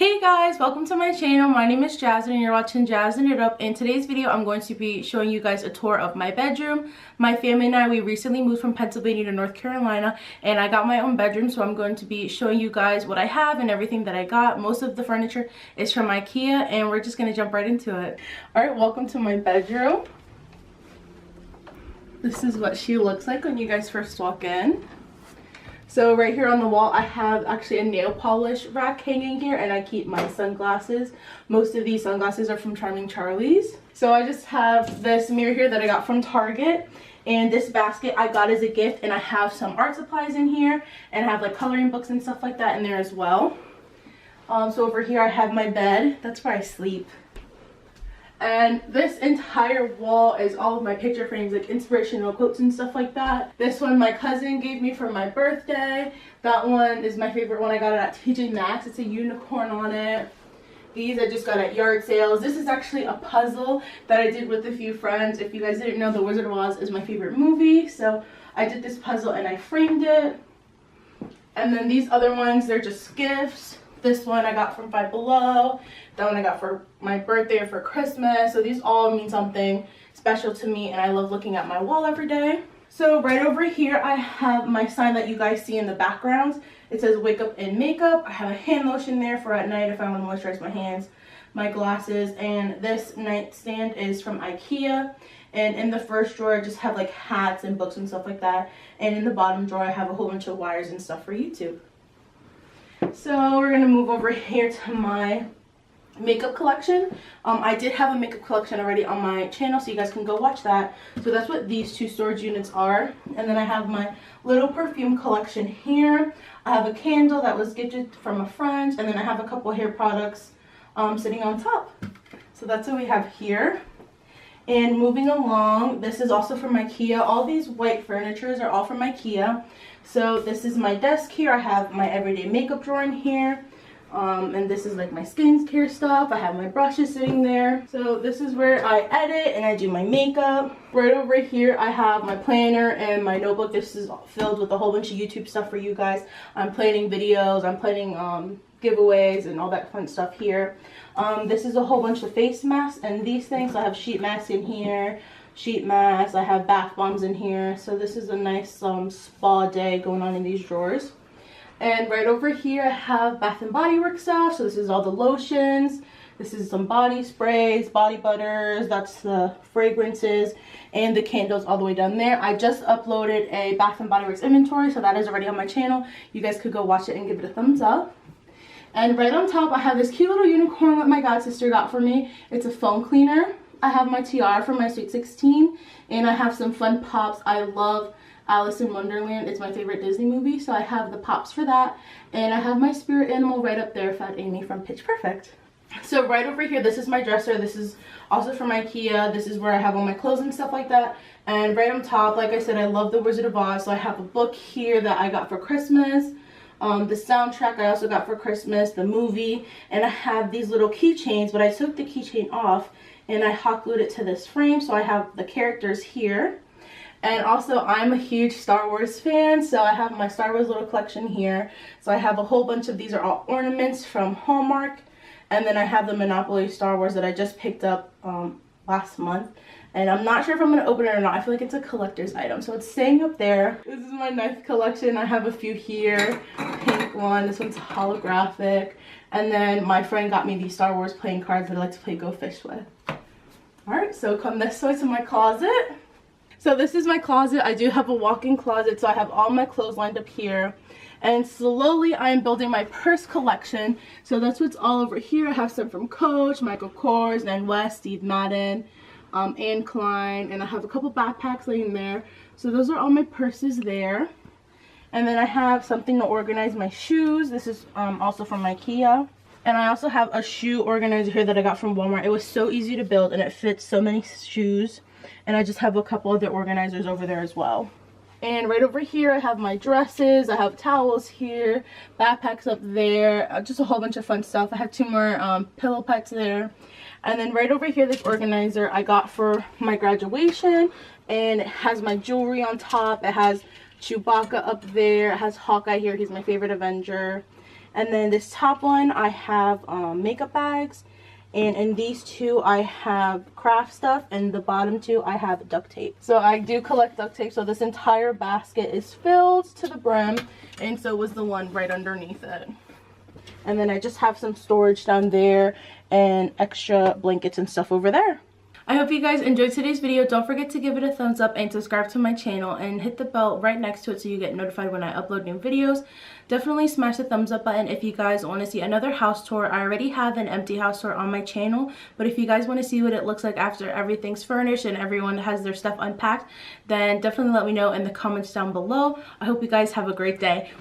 Hey guys, welcome to my channel. My name is Yazz'n and you're watching Yazz'n It Up. In today's video, I'm going to be showing you guys a tour of my bedroom. My family and I, we recently moved from Pennsylvania to North Carolina and I got my own bedroom, so I'm going to be showing you guys what I have and everything that I got. Most of the furniture is from IKEA and we're just going to jump right into it. Alright, welcome to my bedroom. This is what she looks like when you guys first walk in. So right here on the wall, I have actually a nail polish rack hanging here, and I keep my sunglasses. Most of these sunglasses are from Charming Charlie's. So I just have this mirror here that I got from Target, and this basket I got as a gift, and I have some art supplies in here, and I have like coloring books and stuff like that in there as well. So over here I have my bed. That's where I sleep. And this entire wall is all of my picture frames, like inspirational quotes and stuff like that. This one my cousin gave me for my birthday. That one is my favorite one. I got it at TJ Maxx. It's a unicorn on it. These I just got at yard sales. This is actually a puzzle that I did with a few friends. If you guys didn't know, The Wizard of Oz is my favorite movie. So I did this puzzle and I framed it. And then these other ones, they're just gifts. This one I got from Five Below. That one I got for my birthday or for Christmas. So these all mean something special to me, and I love looking at my wall every day. So right over here I have my sign that you guys see in the background. It says wake up and makeup. I have a hand lotion there for at night if I want to moisturize my hands, my glasses, and this nightstand is from IKEA. And in the first drawer I just have like hats and books and stuff like that. And in the bottom drawer I have a whole bunch of wires and stuff for YouTube. So we're going to move over here to my makeup collection. I did have a makeup collection already on my channel, so you guys can go watch that. So that's what these two storage units are. And then I have my little perfume collection here. I have a candle that was gifted from a friend, and then I have a couple hair products sitting on top. So that's what we have here. And moving along, this is also from IKEA. All these white furnitures are all from IKEA. So this is my desk here. I have my everyday makeup drawer in here. And this is like my skincare stuff. I have my brushes sitting there. So this is where I edit and I do my makeup. Right over here I have my planner and my notebook. This is filled with a whole bunch of YouTube stuff for you guys. I'm planning videos, I'm planning giveaways and all that fun stuff here. This is a whole bunch of face masks and these things. So I have sheet masks in here, sheet masks, I have bath bombs in here. So this is a nice spa day going on in these drawers. And right over here I have Bath and Body Works stuff. So this is all the lotions. This is some body sprays, body butters. That's the fragrances and the candles all the way down there. I just uploaded a Bath and Body Works inventory, so that is already on my channel. You guys could go watch it and give it a thumbs up. And right on top I have this cute little unicorn that my god sister got for me. It's a foam cleaner. I have my tiara from my Sweet 16, and I have some fun pops. I love Alice in Wonderland. It's my favorite Disney movie, so I have the pops for that. And I have my spirit animal right up there, Fat Amy from Pitch Perfect. So right over here, this is my dresser. This is also from IKEA. This is where I have all my clothes and stuff like that. And right on top, like I said, I love The Wizard of Oz, so I have a book here that I got for Christmas. The soundtrack I also got for Christmas, the movie, and I have these little keychains, but I took the keychain off and I hot glued it to this frame, so I have the characters here. And also I'm a huge Star Wars fan, so I have my Star Wars little collection here. So I have a whole bunch of these are all ornaments from Hallmark, and then I have the Monopoly Star Wars that I just picked up last month. And I'm not sure if I'm going to open it or not. I feel like it's a collector's item. So it's staying up there. This is my knife collection. I have a few here. Pink one. This one's holographic. And then my friend got me these Star Wars playing cards that I like to play Go Fish with. Alright, so come this way to my closet. So this is my closet. I do have a walk-in closet. So I have all my clothes lined up here. And slowly I am building my purse collection. So that's what's all over here. I have some from Coach, Michael Kors, Nan West, Steve Madden, Anne Klein, and I have a couple backpacks laying there. So those are all my purses there. And then I have something to organize my shoes. This is also from IKEA. And I also have a shoe organizer here that I got from Walmart. It was so easy to build and it fits so many shoes. And I just have a couple other organizers over there as well. And right over here I have my dresses, I have towels here, backpacks up there, just a whole bunch of fun stuff. I have two more pillow pets there. And then right over here, this organizer I got for my graduation, and it has my jewelry on top. It has Chewbacca up there, it has Hawkeye here, he's my favorite Avenger. And then this top one, I have makeup bags. And in these two, I have craft stuff. And the bottom two, I have duct tape. So I do collect duct tape. So this entire basket is filled to the brim. And so was the one right underneath it. And then I just have some storage down there and extra blankets and stuff over there. I hope you guys enjoyed today's video. Don't forget to give it a thumbs up and subscribe to my channel and hit the bell right next to it so you get notified when I upload new videos. Definitely smash the thumbs up button if you guys want to see another house tour. I already have an empty house tour on my channel, but if you guys want to see what it looks like after everything's furnished and everyone has their stuff unpacked, then definitely let me know in the comments down below. I hope you guys have a great day.